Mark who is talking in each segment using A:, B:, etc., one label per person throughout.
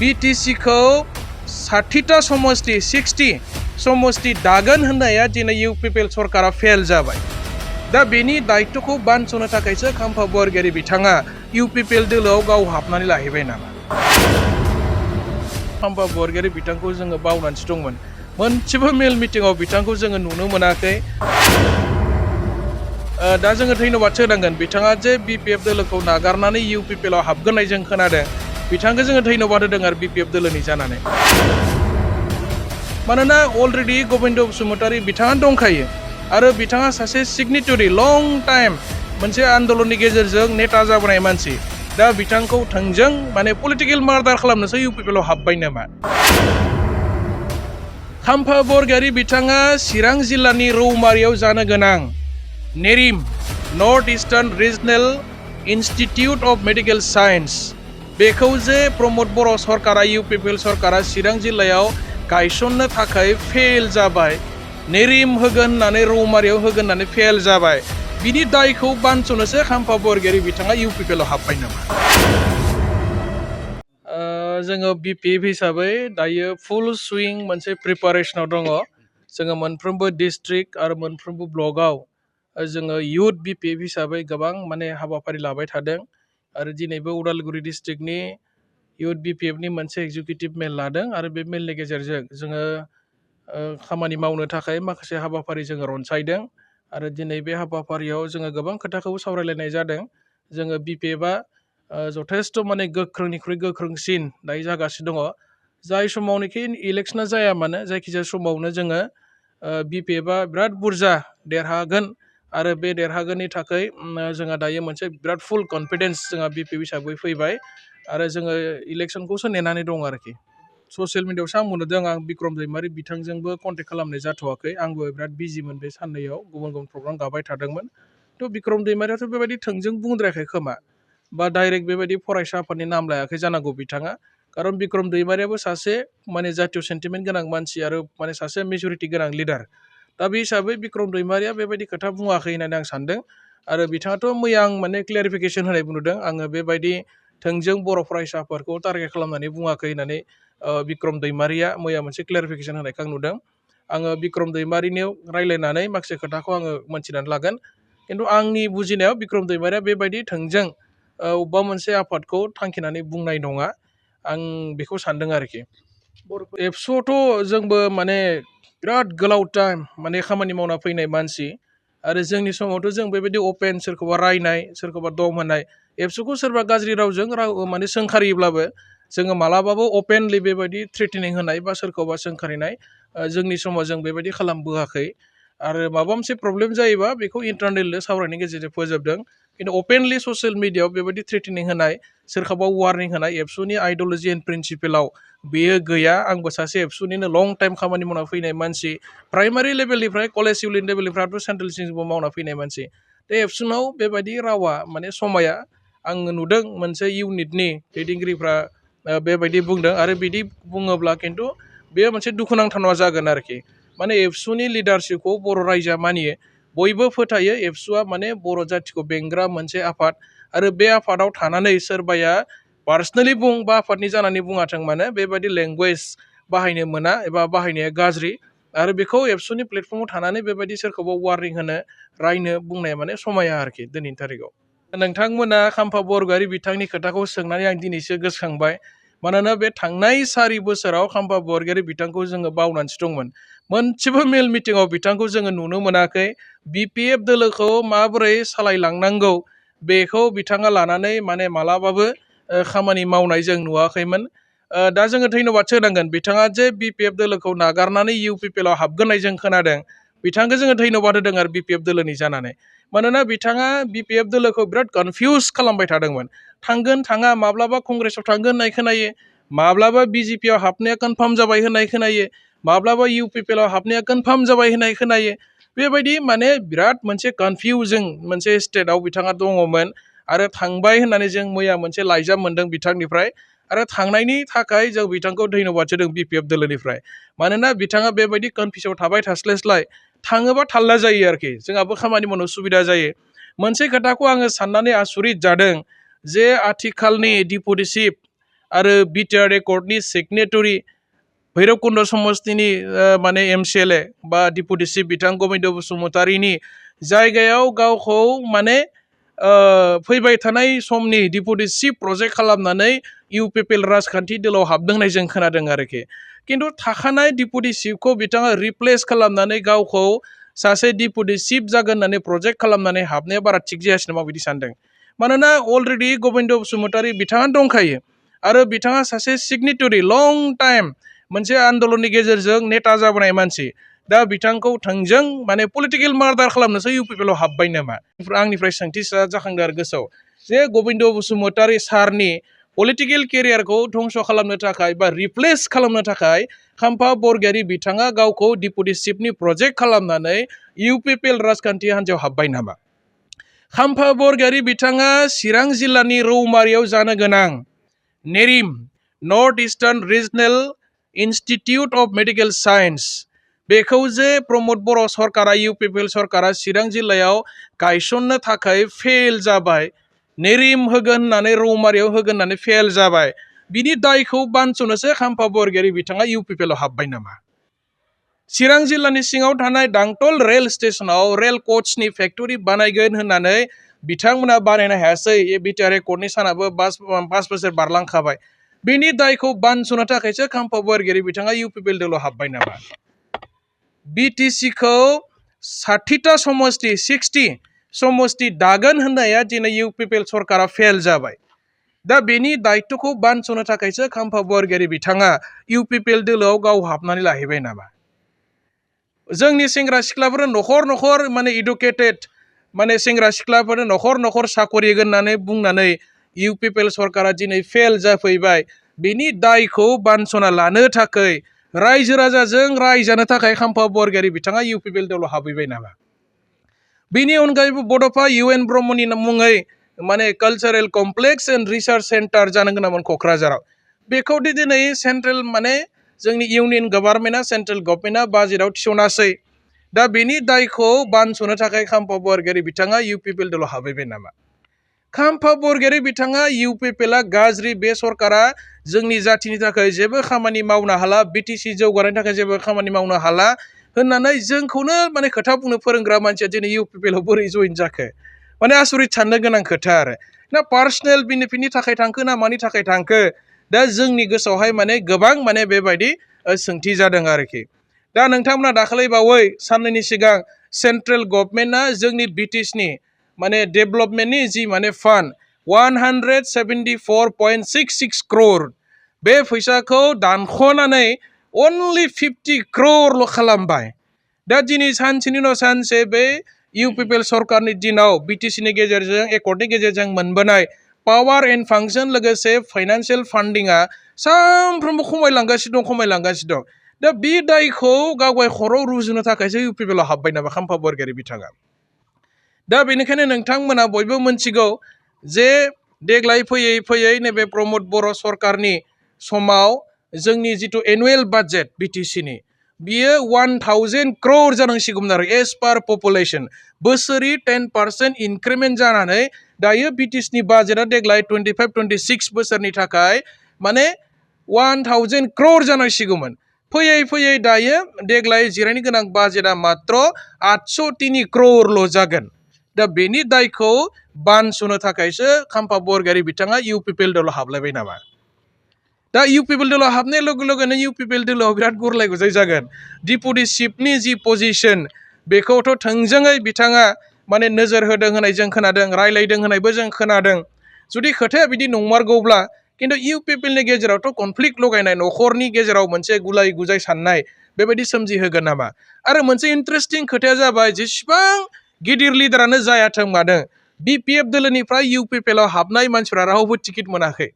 A: BTC खौ 60टा समष्टि 60 समष्टि दागोन होननाया दिनै UPPL सरकारा फेल जाबाय। दा बेनि दायित्वखौ बानस'नो थाखायसो खाम्फा बरगयारि बिथाङा UPPL दोलोआव गाव हाबनानै लाहैबाय नामा? खाम्फा बरगयारि बिथांखौ जोङो बावनानैसो दंमोन। मोनसेबो मेल मिटिंआव बिथांखौ जोङो नुनो मोनाखै। दा जोङो धन्यबादसो होनांगोन बिथाङा जे BPF दोलोखौ नागारनानै UPPL आव हाबगोन होननाय जों खोनादों। बिथांखौ जोङो धन्यबाद होदों आरो BPF दोलोनि जानानै। मानोना अलरेडि गबिन्द बसुमतारी बिथाङा दंखायो आरो बिथाङा सासे सिगनेटरि लं टाइम मोनसे आन्दोलननि गेजेरजों नेता जाबोनाय मानसि। दा बिथांखौ थोंजों माने पलिटिकेल मार्डार खालामनोसो UPPL आव हाबबाय नामा? खाम्फा बरगयारि बिथाङा चिरां जिल्लानि रौमारियाव जानो गोनां नेरिम north eastern regional institute of medical science बेखौ जे प्रमद बर' सरकारा UPPL सरकारा चिरां जिल्लायाव गायसननो थाखाय फेल जाबाय। नेरिम होगोन होननानै रौमारियाव होगोन होननानै फेल जाबाय। बिनि दायखौ बानस'नोसो खाम्फा बरगयारि बिथाङा UPPL आव हाबबाय नामा? जोङो BPF हिसाबै दायो फुल सुइं मोनसे प्रिपारेसनाव दङ। जोङो मोनफ्रोमबो डिस्ट्रिक्ट आरो मोनफ्रोमबो ब्लकआव जोङो युथ BPF हिसाबै गोबां माने हाबाफारि लाबाय थादों आरो दिनैबो उदालगुरि डिस्ट्रिक्टनि युथ BPFनि मोनसे एग्जिकिउटिभ मेल लादों आरो बे मेलनि गेजेरजों जोङो खामानि मावनो थाखाय माखासे हाबाफारि जोङो रनसायदों आरो दिनै बे हाबाफारियाव जोङो गोबां खोथाखौ सावरायलायनाय जादों। जोङो BPFआ जथेस्थ' माने गोख्रोंनिख्रुइ गोख्रोंसिन दायो जागासिनो दङ। जाय समावनोखि इलेक्सना जाया मानो जायखिजाया समावनो जोङो BPFआ बिराद बुरजा देरहागोन आरो बे देरहागोननि थाखाय जोंहा दायो मोनसे बिराद फुल कनफिडेन्स जोंहा BPF हिसाबै फैबाय आरो जोङो इलेक्सनखौसो नेनानै दं आरोखि। ससियेल मिडियायावसो आं नुदों आं बिक्रम दैमारि बिथांजोंबो कन्टेक्ट खालामनाय जाथ'वाखै। आंबो बिराद बिजिमोन बे साननैयाव गुबुन गुबुन प्रग्राम गाबाय थादोंमोन। थ' बिक्रम दैमारियाथ' बेबायदि थोंजों बुंद्रायाखै खोमा बा डाइरेक्ट बेबायदि फरायसा आफादनि नाम लायाखै जानांगौ बिथाङा। खारन बिक्रम दैमारियाबो सासे माने जातीय सेन्टिमेन्ट गोनां मानसि आरो माने सासे मेजरिटि गोनां लिडार। दा बे हिसाबै बिक्रम दैमारिया बेबायदि खोथा बुङाखै होननानै आं सानदों आरो बिथाङाथ' मैया आं माने क्लियारिफिकेसन होनायबो नुदों। आङो बेबायदि थोंजों बर' फरायसाफोरखौ टारगेट खालामनानै बुङाखै होननानै बिक्रम दैमारिया मैया मोनसे क्लियारिफिकेसन होनायखौ आं नुदों। आङो बिक्रम दैमारिनियाव रायज्लायनानै माखासे खोथाखौ आङो मोनथिनानै लागोन। खिन्थु आंनि बुजिनायाव बिक्रम दैमारिया बेबायदि थोंजों अबेबा मोनसे आफादखौ थांखिनानै बुंनाय नङा आं बेखौ सानदों आरोखि। एबसुआवथ' जोंबो माने बिराद गोलाव टाइम माने खामानि मावना फैनाय मानसि आरो जोंनि समावथ' जों बेबायदि अपेन सोरखौबा रायनाय सोरखौबा दम होनाय एबसुखौ सोरबा गाज्रि रावजों माने सोंखारियोब्लाबो जोङो मालाबाबो अपेनलि बेबायदि थ्रेटेनिं होनाय बा सोरखौबा सोंखारिनाय जोंनि समाव जों बेबायदि खालामबोआखै आरो माबा मोनसे प्रब्लेम जायोबा बेखौ इन्टारनेलनो सावरायनायनि गेजेरजों फोजोबदों। खिन्थु अपेनलि ससियेल मिडियायाव बेबायदि थ्रेटेनिं होनाय सोरखौबा वार्निं होनाय एबसुनि आइडिअल'जि एन्ड प्रिन्सिपेलाव बेयो गैया। आंबो सासे एबसुनिनो लं टाइम खामानि मावना फैनाय मानसि प्राइमारि लेभेलनिफ्राय कलेज इउनिट लेभेलनिफ्रायथ' सेन्ट्रेल सिंबो मावना फैनाय मानसि। दा एबसुनाव बेबायदि रावा माने समाया आङो नुदों मोनसे इउनिटनि दैदेनगिरिफ्रा बेबायदि बुंदों आरो बिदि बुङोब्ला खिन्थु बेयो मोनसे दुखुनांथाव जागोन आरोखि। माने एबसुनि लिडारशिपखौ बर' रायजोआ मानियो बयबो फोथायो एबसुआ माने बर' जाथिखौ बेंग्रा मोनसे आफाद आरो बे आफादाव थानानै सोरबाया पार्सनेलि बुं बा आफादनि जानानै बुङाथों मानो बेबायदि लेंगुवेज बाहायनो मोना एबा बाहायनाया गाज्रि आरो बेखौ एबसुनि प्लेटफर्माव थानानै बेबायदि सोरखौबा वार्निं होनो रायनो बुंनाया माने समाया आरोखि दिनैनि थारिखआव। नोंथांमोना खाम्फा बरगयारि बिथांनि खोथाखौ सोंनानै आं दिनैसो गोसोखांबाय। मानोना बे थांनाय 4 बोसोराव खाम्फा बरगयारि बिथांखौ जोङो बावनानैसो दंमोन। मोनसेबो मेल मिटिङाव बिथांखौ जोङो नुनो मोनाखै। BPF दोलोखौ माबोरै सालायलांनांगौ बेखौ बिथाङा लानानै माने मालाबाबो खामानि मावनाय जों नुवाखैमोन। दा जोङो धन्यबादसो होनांगोन बिथाङा जे BPF दोलोखौ नागारनानै UPPL आव हाबगोन होननाय जों खोनादों। बिथांखौ जोङो धन्यबाद होदों आरो BPF दोलोनि जानानै। मानोना बिथाङा BPF दोलोखौ बिराद कनफिउस खालामबाय थादोंमोन। थांगोन थाङा माब्लाबा कंग्रेसआव थांगोन होननाय खोनायो माब्लाबा BJPआव हाबनाया कनफार्म जाबाय होननाय खोनायो माब्लाबा UPPL आव हाबनाया कनफार्म जाबाय होननाय खोनायो। बेबायदि माने बिराद मोनसे कनफिउजिं मोनसे स्टेटआव बिथाङा दङमोन आरो थांबाय होननानै जों मैया मोनसे लाइजाम मोनदों बिथांनिफ्राय आरो थांनायनि थाखाय जों बिथांखौ धन्यबाद होदों BPF दोलोनिफ्राय। मानोना बिथाङा बेबायदि कनफिउसाव थाबाय थास्लायस्लाय थाङोबा थाल्ला जायो आरोखि जोंहाबो खामानि मावनो सुबिदा जायो। मोनसे खोथाखौ आङो साननानै आसुरित जादों जे आथिखालनि डिपुटि चिफ आरो बिटिआर रेकर्डनि सिगनेटरि भैरबकुंड समस्तिनि माने एमसिएलए बा डिपुटि चिफ बिथां गबिन्द बसुमतारीनि जायगायाव गावखौ माने फैबाय थानाय समनि डिपुटि चिफ प्रजेक्ट खालामनानै इउपिपिएल राजखान्थि दोलाव हाबदों होननाय जों खोनादों आरोखि खिन्थु थाखानाय डिपुटि चिफखौ बिथाङा रिप्लेस खालामनानै गावखौ सासे डिपुटि चिफ जागोन होननानै प्रजेक्ट खालामनानै हाबनाया बारा थिग जायासै नामा बिदि सानदों मानोना अलरेडि गबिन्द बसुमतारी बिथाङा दंखायो आरो बिथाङा सासे सिगनेटरि लं टाइम मोनसे आन्दोलननि गेजेरजों नेता जाबोनाय मानसि दा बिथांखौ थोंजों माने पलिटिकेल मार्डार खालामनोसो इउपिपिएलआव हाबबाय नामा आंनिफ्राय सोंथि जाखांदों आरो गोसोआव जे गबिन्द बसुमतारी सारनि पलिटिकेल केरियारखौ धंस खालामनो थाखाय बा रिप्लेस खालामनो थाखाय खाम्फा बरगयारी बिथाङा गावखौ डिपुटि चिफनि प्रजेक्ट खालामनानै इउपिपिएल राजखान्थि हान्जायाव हाबबाय नामा खाम्फा बरगयारी बिथाङा चिरां जिल्लानि रौमारियाव जानो गोनां नेरिम north eastern regional institute of medical science बेखौ जे प्रमोद बर' सरकारा इउपिपिएल सरकारा चिरां जिल्लायाव गायसननो थाखाय फेल जाबाय नेरिम होगोन होननानै रौमारियाव होगोन होननानै फेल जाबाय बिनि दायखौ बानस'नोसो खाम्फा बरगयारी बिथाङा इउपिपिएलआव हाबबाय नामा चिरां जिल्लानि सिङाव थानाय दांतल रेल स्टेशनाव रेल कचनि फेक्टरि बानायगोन होननानै बिथांमोना बानायनो हायासै बिटिआर रेकर्डनि सानाबो 5 बोसोर बारलांखाबाय बिनि दायखौ बानस'नो थाखायसो खाम्फा बरगयारी बिथाङा इउपिपिएल दोलाव हाबबाय नामा बिटिसिखौ 60टा समस्ति 60 समस्ति दागोन होननाया दिनै इउपिपिएल सरकारा फेल जाबाय दा बेनि दायित्वखौ बानस'नो थाखायसो खाम्फा बरगयारी बिथाङा इउपिपिएल दोलोआव गाव हाबनानै लाहैबाय नामा जोंनि सेंग्रा सिख्लाफोर नखर नखर माने इडुकेटेड माने सेंग्रा सिख्लाफोर नखर नखर साकरि होननानै बुंनानै इउपिपिएल सरकारा दिनै फेल जाफैबाय बेनि दायखौ बानस'ना लानो थाखाय रायजो राजाजों रायजानो थाखाय खाम्फा बरगयारी बिथाङा इउपिपिएल दोलाव हाबहैबाय नामा बेनि अनगायैबो बड'फा UN ब्रह्मनि मुङै माने cultural complex and research centre जानो गोनांमोन क'क्राझाराव बेखौ दिनै सेन्ट्रेल माने जोंनि इउनियन गभर्नमेन्टआ सेन्ट्रेल गभर्नमेन्टआ बाजेटआव थिसनासै दा बेनि दायखौ बानस'नो थाखाय खाम्फा बरगयारी बिथाङा इउपिपिएल दोलाव हाबहैबाय नामा खाम्फा बरगयारी बिथाङा इउपिपिएलआ गाज्रि बे सरकारा जोंनि जाथिनि थाखाय जेबो खामानि मावनो हाला बिटिसि जौगानायनि थाखाय जेबो खामानि मावनो हाला होननानै जोंखौनो माने खोथा बुंनो फोरोंग्रा मानसिया दिनै इउपिपिएलआव बोरै जइन जाखो माने आसरित साननो गोनां खोथा आरो ना पार्सनेल बेनिफिटनि थाखाय थांखो ना मानि थाखाय थांखो दा जोंनि गोसोआवहाय माने गोबां माने बेबायदि सोंथि जादों आरोखि दा नोंथांमोना दाखालि बावै साननैनि सिगां सेन्ट्रेल गभर्नमेन्टआ जोंनि बिटिसिनि माने डेभेलपमेन्टनि जि माने फान्ड 174.66 crore बे फैसाखौ दानख'नानै only 50 crore खालामबाय दा दिनै सानसेनि उनाव सानसे बे इउपिपिएल सरकारनि दिनाव बिटिसिनि गेजेरजों एकर्डनि गेजेरजों मोनबोनाय पावार एन्ड फांसन लोगोसे फाइनान्सियेल फान्डिंआ सानफ्रोमबो खमायलांगासिनो दं दा बे दायखौ गावगाय खर'आव रुजुनो थाखायसो इउपिपिएलआव हाबबाय नामा खाम्फा बरगयारी बिथाङा दा बेनिखायनो नोंथांमोना बयबो मोनथिगौ जे देग्लाय फैयै फैयै नैबे प्रमोद बर' सरकारनि समाव जोंनि जिथु एनुवेल बाजेट बिटिसिनि बियो 1000 crore जानांसिगौमोन आरो एज पार पपुलेसन बोसोरै 10% इनक्रिमेन्ट जानानै दायो बिटिसिनि बाजेटआ देग्लाय 25-26 बोसोरनि थाखाय माने 1000 crore जानांसिगौमोन फैयै फैयै दायो देग्लाय जिरायनो गोनां बाजेटआ मात्र 803 crore जागोन दा बेनि दायखौ बानस'नो थाखायसो खाम्फा बरगयारी बिथाङा इउपिपिएल दोलाव हाबलायबाय नामा दा इउपिपिएल दोलाव हाबनाय लोगो लोगोनो इउपिपिएल दोलाव बिराद गुरलाय गुजाय जागोन डिपुटि चिफनि जि पजिशन बेखौथ' थोंजोङै बिथाङा माने नोजोर होदों होननाय जों खोनादों रायलायदों होननायबो जों खोनादों जुदि खोथाया बिदि नंमारगौब्ला खिन्थु इउपिपिएलनि गेजेरावथ' कनफ्लिक्ट लगायनाय नखरनि गेजेराव मोनसे गुलाय गुजाय साननाय बेबायदि सोमजिहोगोन नामा आरो मोनसे इन्टारेस्टिं खोथाया जाबाय जेसेबां गिदिर लिडारानो जायाथों मानो बिपिएफ दोलोनिफ्राय इउपिपिएलआव हाबनाय मानसिफ्रा रावबो टिकेट मोनाखै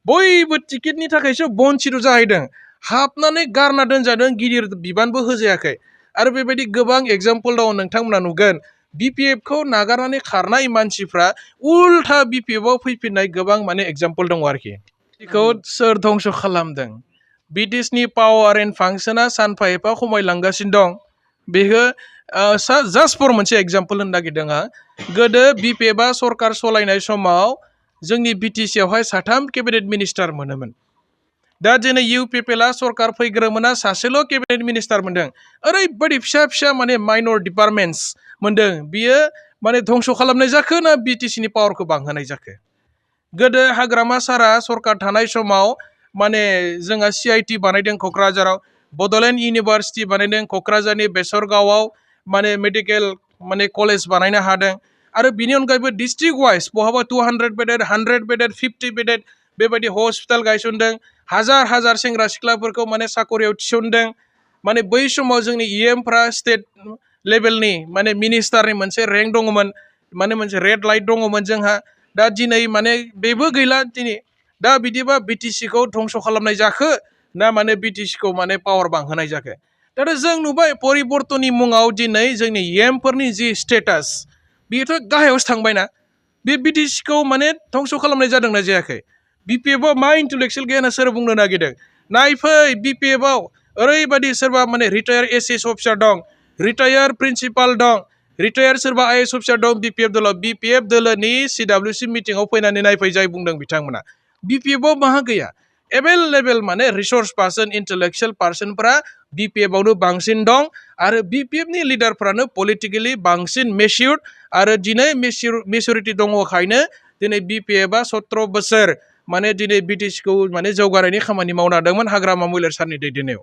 A: बयबो टिकेटनि थाखायसो बन्चित जाहैदों हाबनानै गारना दोनजादों गिदिर बिबानबो होजायाखै आरो बेबायदि गोबां एग्जाम्पल दङ नोंथांमोना नुगोन बिपिएफखौ नागारनानै खारनाय मानसिफ्रा उल्था बिपिएफआव फैफिननाय गोबां माने एग्जाम्पल दङ आरोखि बेखौ सोर धंस खालामदों बिटिसिनि पावार एन्ड फांसना सानफा एफा खमायलांगासिनो दं बेखौ जास्ट फर मोनसे एग्जाम्पल होनो नागिरदों आं गोदो बिपिएफआ सरकार सलायनाय समाव जोंनि बिटिसि आवहाय 3 केबिनेट मिनिस्टार मोनोमोन। दा दिनै इउपिपिएलआ सरकार फैग्रोमोना सासेल' केबिनेट मिनिस्टार मोनदों। ओरैबायदि फिसा फिसा माने माइनर डिपार्टमेन्ट्स मोनदों। बियो माने धंस' खालामनाय जाखो ना बिटिसिनि पावारखौ बांहोनाय जाखो? गोदो हाग्रामा सारा सरकार थानाय समाव माने जोंहा CIT बानायदों क'क्राझाराव, बड'लेण्ड इउनिभार्सिटि बानायदों क'क्राझारनि बेसरगावआव, माने मेडिकेल माने कलेज बानायनो हादों। आरो बिनि अनगायैबो डिस्ट्रिक्ट वाइज बहाबा 200 बेडेड, 100 बेडेड, 50 बेडेड बेबायदि हस्पिटाल गायसनदों। हाजार हाजार सेंग्रा सिख्लाफोरखौ माने साकरियाव थिसनदों। माने बै समाव जोंनि EMफ्रा स्टेट लेभेलनि माने मिनिस्टारनि मोनसे रेंक दङमोन, माने मोनसे रेड लाइट दङमोन जोंहा। दा दिनै माने बेबो गैला दिनै। दा बिदिबा बिटिसिखौ धंस' खालामनाय जाखो ना माने बिटिसिखौ माने पावार बांहोनाय जाखो? दा जों नुबाय परिबर्तननि मुङाव दिनै जोंनि EMफोरनि जि स्टेटास बेथ' गाहायावसो थांबायना। बे बिटिसिखौ माने धंस' खालामनाय जादोंना जायाखै? बिपिएफआव मा इन्टेलेक्सुयेल गियाना सोर बुंनो नागिरदों? नायफै बिपिएफआव ओरैबायदि सोरबा माने रिटायार एसएस अफिसार दं, रिटायार प्रिन्सिपाल दं, रिटायार सोरबा IAS अफिसार दं बिपिएफ दोलोआव। बिपिएफ दोलोनि CWC मिटिङाव फैनानै नायफै जाय बुंदों बिथांमोना। बिपिएफआव माहा गैया? एभेलेबेल माने रिसर्स पार्सन, इन्टेलेक्सुयेल पार्सनफ्रा बिपिएफआवनो बांसिन दं। आरो बिपिएफनि लिडारफ्रानो पलिटिकेलि बांसिन मेचिउर्ड आरो दिनै मेचुरिटि दङखायनो दिनै बिपिएफआ 17 बोसोर माने दिनै बिटिसिखौ माने जौगानायनि खामानि मावनो हादोंमोन हाग्रामा महिलार सारनि दैदेननायाव।